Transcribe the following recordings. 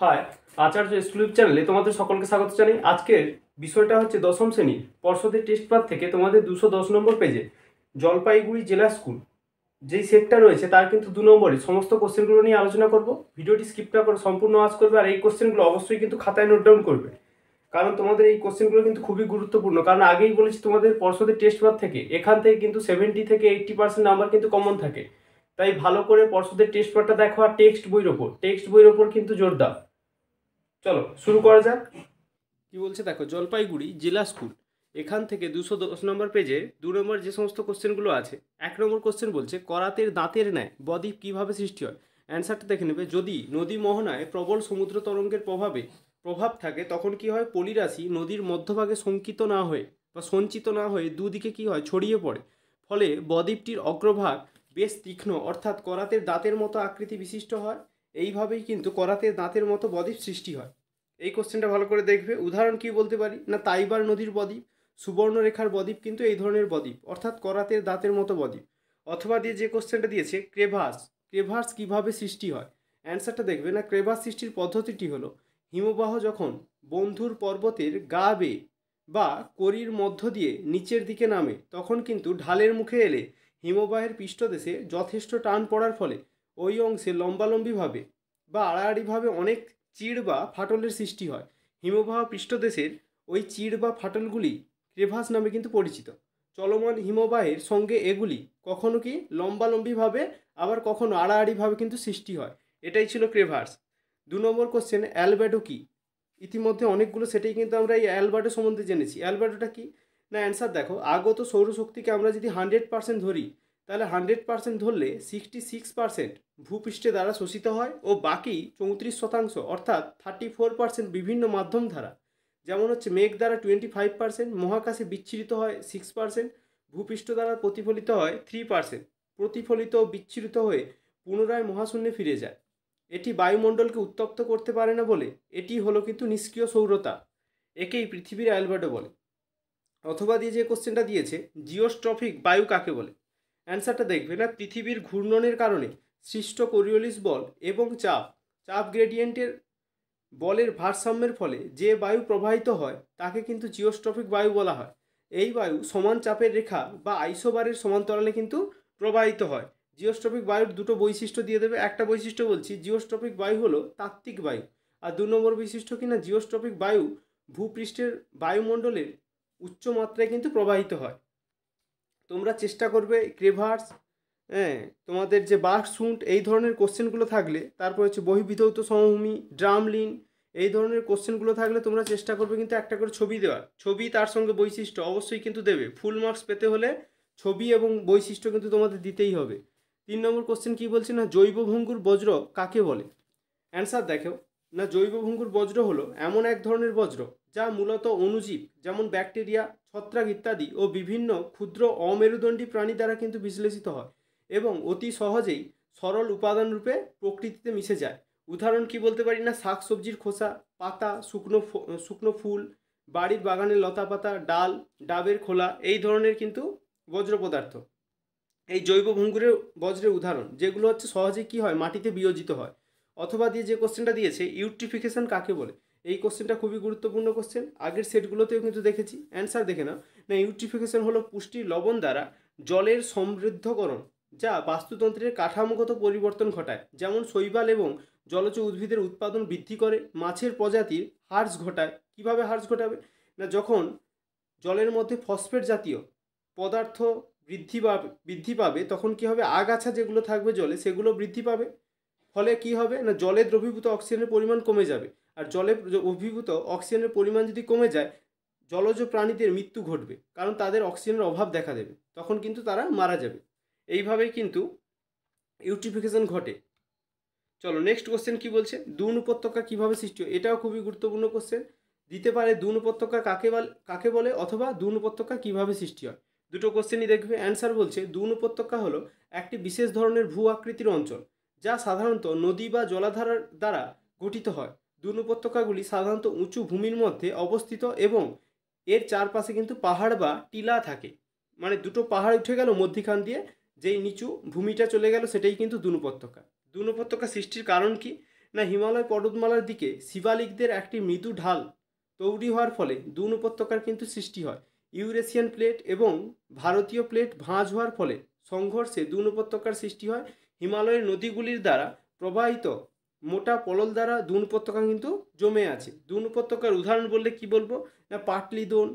High, আচার্য school চ্যানেলে তোমাদের সকলকে স্বাগত জানাই। আজকের বিষয়টা হচ্ছে দশম শ্রেণীর পর্ষদের টেস্ট পেপার থেকে তোমাদের 210 নম্বর পেজে জলপাইগুড়ি জেলা স্কুল যেই সেটটা রয়েছে তার কিন্তু 2 নম্বরে সমস্ত কোশ্চেনগুলো নিয়ে আলোচনা করব। ভিডিওটি স্কিপ না করে সম্পূর্ণ ওয়াচ করবে, আর এই কোশ্চেনগুলো অবশ্যই কিন্তু খাতায় নোট ডাউন করবে, কারণ তোমাদের এই কোশ্চেনগুলো কিন্তু খুবই গুরুত্বপূর্ণ। কারণ আগেই বলেছি তোমাদের পর্ষদের টেস্ট পেপার থেকে এখান থেকে কিন্তু 70 থেকে 80% নাম্বার কিন্তু কমন থাকে। তাই ভালো করে পর্ষদের টেস্ট পেপারটা দেখো, আর টেক্সট বইয়ের ওপর কিন্তু জোর দাও। চলো শুরু করা যাক। কি বলছে দেখো, জলপাইগুড়ি জেলা স্কুল এখান থেকে 210 নম্বর পেজে 2 নম্বর যে সমস্ত কোশ্চেনগুলো আছে। 1 নম্বর কোশ্চেন বলছে করাতের দাঁতের ন্যায় বদ্বীপ কিভাবে সৃষ্টি হয়। অ্যান্সারটা দেখে নেবে। যদি নদী মোহনায় প্রবল সমুদ্র তরঙ্গের প্রভাব থাকে তখন কি হয়, পলিরাশি নদীর মধ্যভাগে সঞ্চিত না হয়ে দুদিকে কি হয়, ছড়িয়ে পড়ে। ফলে বদ্বীপটির অগ্রভাগ বেশ তীক্ষ্ণ অর্থাৎ করাতের দাঁতের মতো আকৃতি বিশিষ্ট হয়। এইভাবেই কিন্তু করাতের দাঁতের মতো বদ্বীপ সৃষ্টি হয়। এই কোশ্চেনটা ভালো করে দেখবে। উদাহরণ কি বলতে পারি না, তাইবার নদীর বদ্বীপ, সুবর্ণরেখার বদ্বীপ কিন্তু এই ধরনের বদ্বীপ অর্থাৎ করাতের দাঁতের মতো বদ্বীপ। অথবা দিয়ে যে কোশ্চেনটা দিয়েছে ক্রেভাস কিভাবে সৃষ্টি হয়। অ্যান্সারটা দেখবে না, ক্রেভাস সৃষ্টির পদ্ধতিটি হলো হিমবাহ যখন বন্ধুর পর্বতের গা বেয়ে বা করির মধ্য দিয়ে নিচের দিকে নামে তখন কিন্তু ঢালের মুখে এলে হিমবাহের পৃষ্ঠদেশে যথেষ্ট টান পড়ার ফলে ওই অংশে লম্বালম্বিভাবে বা আড়াআড়িভাবে অনেক চিড় বা ফাটলের সৃষ্টি হয়। হিমবাহ পৃষ্ঠদেশের ওই চিড় বা ফাটলগুলি ক্রেভাস নামে কিন্তু পরিচিত। চলমান হিমবাহের সঙ্গে এগুলি কখনো কি লম্বালম্বিভাবে আবার কখনো আড়াআড়িভাবে কিন্তু সৃষ্টি হয়। এটাই ছিল ক্রেভাস। 2 নম্বর কোশ্চেন, অ্যালবেডো কি। ইতিমধ্যে অনেকগুলো সেটাই কিন্তু আমরা এই অ্যালবেডো সম্বন্ধে জেনেছি। অ্যালবেডোটা কি না, অ্যান্সার দেখো, আগত সৌরশক্তিকে আমরা যদি 100% ধরি তাহলে 100% ধরলে 66% ভূপৃষ্ঠে দ্বারা শোষিত হয় ও বাকি 34% অর্থাৎ 34% বিভিন্ন মাধ্যম দ্বারা, যেমন হচ্ছে মেঘ দ্বারা 25%, মহাকাশে বিচ্ছুরিত হয় 6%, ভূপৃষ্ঠ দ্বারা প্রতিফলিত হয় 3%, প্রতিফলিত ও বিচ্ছুরিত হয়ে পুনরায় মহাশূন্যে ফিরে যায়। এটি বায়ুমণ্ডলকে উত্তপ্ত করতে পারে না বলে এটি হলো কিন্তু নিষ্ক্রিয় সৌরতা। একেই পৃথিবীর অ্যালবেডো বলে। অথবা দিয়ে যে কোশ্চেনটা দিয়েছে, জিওস্ট্রফিক বায়ু কাকে বলে। অ্যান্সারটা দেখবে না, পৃথিবীর ঘূর্ণনের কারণে সৃষ্ট কোরিওলিস বল এবং চাপ গ্রেডিয়েন্টের বলের ভারসাম্যের ফলে যে বায়ু প্রবাহিত হয় তাকে কিন্তু জিওস্ট্রফিক বায়ু বলা হয়। এই বায়ু সমান চাপের রেখা বা আইসোবারের সমান্তরালে কিন্তু প্রবাহিত হয়। জিওস্ট্রফিক বায়ুর দুটো বৈশিষ্ট্য দিয়ে দেবে। একটা বৈশিষ্ট্য বলছি, জিওস্ট্রফিক বায়ু হলো তাত্ত্বিক বায়ু। আর 2 নম্বর বৈশিষ্ট্য কিনা, জিওস্ট্রফিক বায়ু ভূপৃষ্ঠের বায়ুমণ্ডলের উচ্চ মাত্রায় কিন্তু প্রবাহিত হয়। তোমরা চেষ্টা করবে ক্রেভাস, হ্যাঁ, তোমাদের যে বাকশুন্ট এই ধরনের কোশ্চেনগুলো থাকলে, তারপর হচ্ছে বহির্বিধৌত সমভূমি, ড্রামলিন এই ধরনের কোশ্চেনগুলো থাকলে তোমরা চেষ্টা করবে কিন্তু একটা করে ছবি দেওয়ার। ছবি তার সঙ্গে বৈশিষ্ট্য অবশ্যই কিন্তু দেবে। ফুল মার্কস পেতে হলে ছবি এবং বৈশিষ্ট্য কিন্তু তোমাদের দিতেই হবে। 3 নম্বর কোশ্চেন কি বলছে না, জৈব ভঙ্গুর বজ্র কাকে বলে। অ্যান্সার দেখো না, জৈব ভঙ্গুর বজ্র হলো এমন এক ধরনের বজ্র যা মূলত অণুজীব যেমন ব্যাকটেরিয়া, ছত্রাক ইত্যাদি ও বিভিন্ন ক্ষুদ্র অমেরুদণ্ডী প্রাণী দ্বারা কিন্তু বিশ্লেষিত হয় এবং অতি সহজেই সরল উপাদান রূপে প্রকৃতিতে মিশে যায়। উদাহরণ কি বলতে পারি না, শাকসবজির খোসা, পাতা, শুকনো ফুল, বাড়ির বাগানের লতা পাতা, ডাল, ডাবের খোলা এই ধরনের কিন্তু বজ্র পদার্থ এই জৈব ভঙ্গুরের বজ্রের উদাহরণ, যেগুলো হচ্ছে সহজেই কি হয়, মাটিতে বিয়োজিত হয়। অথবা দিয়ে যে কোশ্চেনটা দিয়েছে, ইউট্রিফিকেশন কাকে বলে। এই কোশ্চেনটা খুবই গুরুত্বপূর্ণ কোশ্চেন, আগের সেটগুলোতেও কিন্তু দেখেছি। অ্যান্সার দেখে না, ইউট্রিফিকেশন হলো পুষ্টির লবণ দ্বারা জলের সমৃদ্ধকরণ, যা বাস্তুতন্ত্রের কাঠামোগত পরিবর্তন ঘটায়, যেমন শৈবাল এবং জলজ উদ্ভিদের উৎপাদন বৃদ্ধি করে, মাছের প্রজাতির হ্রাস ঘটায়। কিভাবে হ্রাস ঘটাবে না, যখন জলের মধ্যে ফসফেট জাতীয় পদার্থ বৃদ্ধি পাবে তখন কি হবে, আগাছা যেগুলো থাকবে জলে সেগুলো বৃদ্ধি পাবে। ফলে কি হবে না, জলে দ্রবীভূত অক্সিজেনের পরিমাণ কমে যাবে। আর জলে অভিভূত অক্সিজেনের পরিমাণ যদি কমে যায়, জলজ প্রাণীদের মৃত্যু ঘটবে, কারণ তাদের অক্সিজেনের অভাব দেখা দেবে, তখন কিন্তু তারা মারা যাবে। এইভাবেই কিন্তু ইউট্রিফিকেশন ঘটে। চলো নেক্সট কোশ্চেন কি বলছে, দুন উপত্যকা কিভাবে সৃষ্টি হয়। এটাও খুবই গুরুত্বপূর্ণ কোশ্চেন। দিতে পারে দুন উপত্যকা কাকে বলে অথবা দুন উপত্যকা কিভাবে সৃষ্টি হয়। দুটো কোশ্চেনই দেখবে। অ্যান্সার বলছে, দুন উপত্যকা হলো একটি বিশেষ ধরনের ভূ আকৃতির অঞ্চল যা সাধারণত নদী বা জলাধার দ্বারা গঠিত হয়। দুন উপত্যকাগুলি সাধারণত উঁচু ভূমির মধ্যে অবস্থিত এবং এর চারপাশে কিন্তু পাহাড় বা টিলা থাকে। মানে দুটো পাহাড় উঠে গেল মধ্যিখান দিয়ে, যেই নিচু ভূমিটা চলে গেল সেটাই কিন্তু দুন উপত্যকা। দুন উপত্যকা সৃষ্টির কারণ কি না হিমালয় পর্বতমালার দিকে শিবালিকদের একটি মৃদু ঢাল তৈরি হওয়ার ফলে দুন উপত্যকার কিন্তু সৃষ্টি হয়। ইউরেশিয়ান প্লেট এবং ভারতীয় প্লেট ভাঁজ হওয়ার ফলে সংঘর্ষে দুন উপত্যকার সৃষ্টি হয়। হিমালয়ের নদীগুলির দ্বারা প্রবাহিত মোটা পলল দ্বারা দুন উপত্যকা কিন্তু জমে আছে। দুন উপত্যকার উদাহরণ বললে কি বলবো, না পাটলি দোন,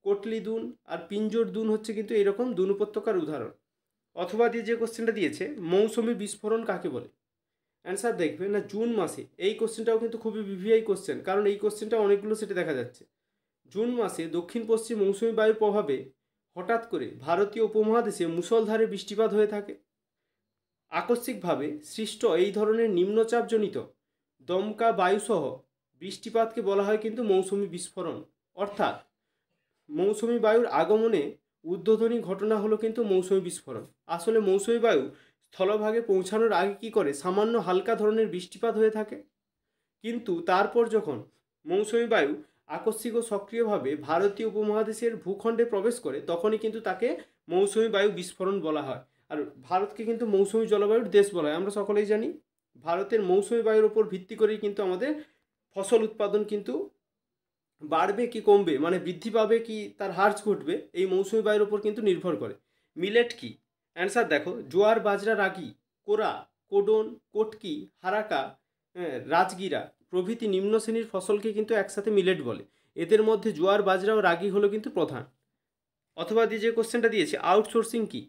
কোটলি দুন আর পিঞ্জোর দুন হচ্ছে কিন্তু এরকম দুন উপত্যকার উদাহরণ। অথবা দিয়ে যে কোশ্চেনটা দিয়েছে, মৌসুমি বিস্ফোরণ কাকে বলে? অ্যান্সার দেখবে না জুন মাসে। এই কোশ্চেনটাও কিন্তু খুবই ভিভিআই কোশ্চেন, কারণ এই কোশ্চেনটা অনেকগুলো সেটে দেখা যাচ্ছে। জুন মাসে দক্ষিণ পশ্চিম মৌসুমি বায়ুর প্রভাবে হঠাৎ করে ভারতীয় উপমহাদেশে মুষলধারে বৃষ্টিপাত হয়ে থাকে। আকস্মিকভাবে সৃষ্ট এই ধরনের নিম্নচাপজনিত দমকা বায়ুসহ বৃষ্টিপাতকে বলা হয় কিন্তু মৌসুমি বিস্ফোরণ। অর্থাৎ মৌসুমি বায়ুর আগমনে উদ্বোধনী ঘটনা হলো কিন্তু মৌসুমি বিস্ফোরণ। আসলে মৌসুমি বায়ু স্থলভাগে পৌঁছানোর আগে কি করে সামান্য হালকা ধরনের বৃষ্টিপাত হয়ে থাকে, কিন্তু তারপর যখন মৌসুমি বায়ু আকস্মিক ও সক্রিয়ভাবে ভারতীয় উপমহাদেশের ভূখণ্ডে প্রবেশ করে তখনই কিন্তু তাকে মৌসুমি বায়ু বিস্ফোরণ বলা হয়। আর ভারতকে কিন্তু মৌসুমি জলবায়ুর দেশ বলা হয়। আমরা সকলেই জানি ভারতের মৌসুমি বায়ুর ওপর ভিত্তি করেই কিন্তু আমাদের ফসল উৎপাদন কিন্তু বাড়বে কি কমবে, মানে বৃদ্ধি পাবে কি তার হ্রাস ঘটবে, এই মৌসুমি বায়ুর ওপর কিন্তু নির্ভর করে। মিলেট কি? অ্যান্সার দেখো, জোয়ার, বাজরা, রাগি, কোরা, কোডন, কোটকি, হারাকা, রাজগিরা প্রভৃতি নিম্ন শ্রেণীর ফসলকে কিন্তু একসাথে মিলেট বলে। এদের মধ্যে জোয়ার, বাজরা ও রাগি হলো কিন্তু প্রধান। অথবা দিয়ে যে কোশ্চেনটা দিয়েছে, আউটসোর্সিং কি?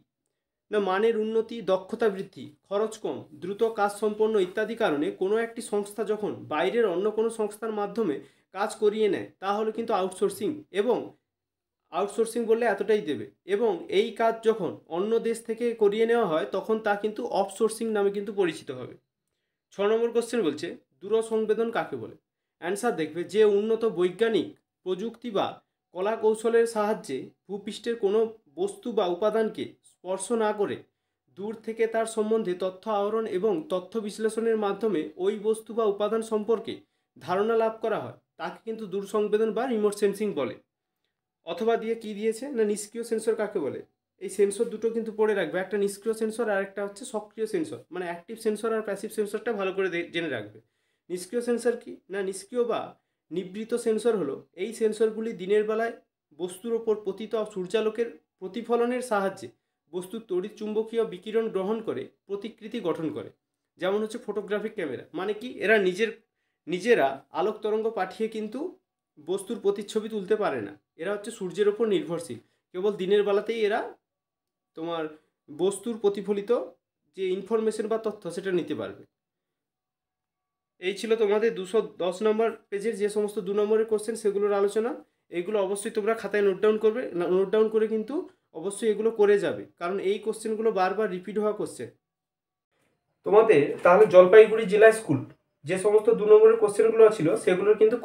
না মানের উন্নতি, দক্ষতা বৃদ্ধি, খরচ কম, দ্রুত কাজ সম্পন্ন ইত্যাদি কারণে কোনো একটি সংস্থা যখন বাইরের অন্য কোনো সংস্থার মাধ্যমে কাজ করিয়ে নেয় তাহলে কিন্তু আউটসোর্সিং। এবং আউটসোর্সিং বললে এতটাই দেবে, এবং এই কাজ যখন অন্য দেশ থেকে করিয়ে নেওয়া হয় তখন তা কিন্তু অফসোর্সিং নামে কিন্তু পরিচিত হবে। 6 নম্বর কোশ্চেন বলছে, দূরসংবেদন কাকে বলে? অ্যান্সার দেখবে, যে উন্নত বৈজ্ঞানিক প্রযুক্তি বা কলা কৌশলের সাহায্যে ভূপৃষ্ঠের কোনো বস্তু বা উপাদানকে স্পর্শ না করে দূর থেকে তার সম্বন্ধে তথ্য আহরণ এবং তথ্য বিশ্লেষণের মাধ্যমে ওই বস্তু বা উপাদান সম্পর্কে ধারণা লাভ করা হয় তাকে কিন্তু দূর সংবেদন বা রিমোট সেন্সিং বলে। অথবা দিয়ে কি দিয়েছে, না নিষ্ক্রিয় সেন্সর কাকে বলে? এই সেন্সর দুটো কিন্তু পড়ে রাখবে, একটা নিষ্ক্রিয় সেন্সর আর একটা হচ্ছে সক্রিয় সেন্সর, মানে অ্যাক্টিভ সেন্সর আর প্যাসিভ সেন্সরটা ভালো করে জেনে রাখবে। নিষ্ক্রিয় সেন্সর কি? না নিষ্ক্রিয় বা নিবৃত সেন্সর হলো এই সেন্সরগুলি দিনের বেলায় বস্তুর ওপর পতিত সূর্যালোকের প্রতিফলনের সাহায্যে বস্তুর তড়িৎ চুম্বকীয় বিকিরণ গ্রহণ করে প্রতিকৃতি গঠন করে। যেমন হচ্ছে ফটোগ্রাফিক ক্যামেরা, মানে কি এরা নিজেরা আলোক তরঙ্গ পাঠিয়ে কিন্তু বস্তুর প্রতিচ্ছবি তুলতে পারে না। এরা হচ্ছে সূর্যের ওপর নির্ভরশীল, কেবল দিনের বেলাতেই এরা তোমার বস্তুর প্রতিফলিত যে ইনফরমেশন বা তথ্য সেটা নিতে পারবে। এই ছিল তোমাদের 210 নম্বর পেজের যে সমস্ত 2 নম্বরের কোশ্চেন সেগুলোর আলোচনা। এগুলো অবশ্যই তোমরা খাতায় নোট ডাউন করবে, নোট ডাউন করে কিন্তু অবশ্যই এগুলো করে যাবে, কারণ এই কোশ্চেনগুলো বারবার রিপিট হওয়া কোশ্চেন। তোমাদের তাহলে জলপাইগুড়ি জেলা স্কুল যে সমস্ত 2 নম্বরের কোশ্চেনগুলো ছিল সেগুলোর কিন্তু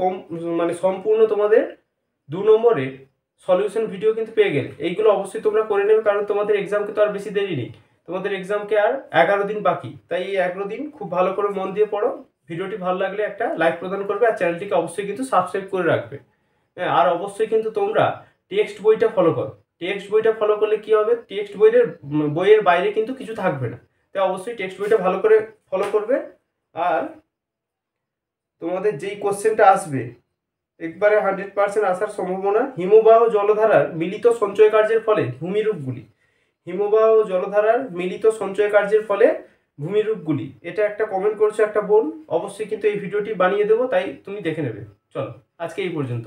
মানে সম্পূর্ণ তোমাদের 2 নম্বরের সলিউশন ভিডিও কিন্তু পেয়ে গেলে। এইগুলো অবশ্যই তোমরা করে নেবে, কারণ তোমাদের এক্সামকে তো আর বেশি দেরি নেই, তোমাদের এক্সামকে আর 11 দিন বাকি। তাই এই 11 দিন খুব ভালো করে মন দিয়ে পড়ো। ভিডিওটি ভালো লাগলে একটা লাইক প্রদান করবে, আর চ্যানেলটিকে অবশ্যই কিন্তু সাবস্ক্রাইব করে রাখবে। হ্যাঁ, আর অবশ্যই কিন্তু তোমরা টেক্সট বইটা ফলো করো। টেক্সট বইটা ফলো করলে কি হবে, টেক্সট বইয়ের বাইরে কিন্তু কিছু থাকবে না। তাই অবশ্যই টেক্সট বইটা ভালো করে ফলো করবে। আর তোমাদের যেই কোশ্চেনটা আসবে একবারে 100% আসার সম্ভাবনা, হিমবাহ জলধারার মিলিত সঞ্চয় কার্যের ফলে ভূমিরূপগুলি। হিমবাহ জলধারার মিলিত সঞ্চয় কার্যের ফলে ভূমিরূপগুলি, এটা একটা কমেন্ট করছো একটা বোন, অবশ্যই কিন্তু এই ভিডিওটি বানিয়ে দেবো, তাই তুমি দেখে নেবে। চলো আজকে এই পর্যন্ত।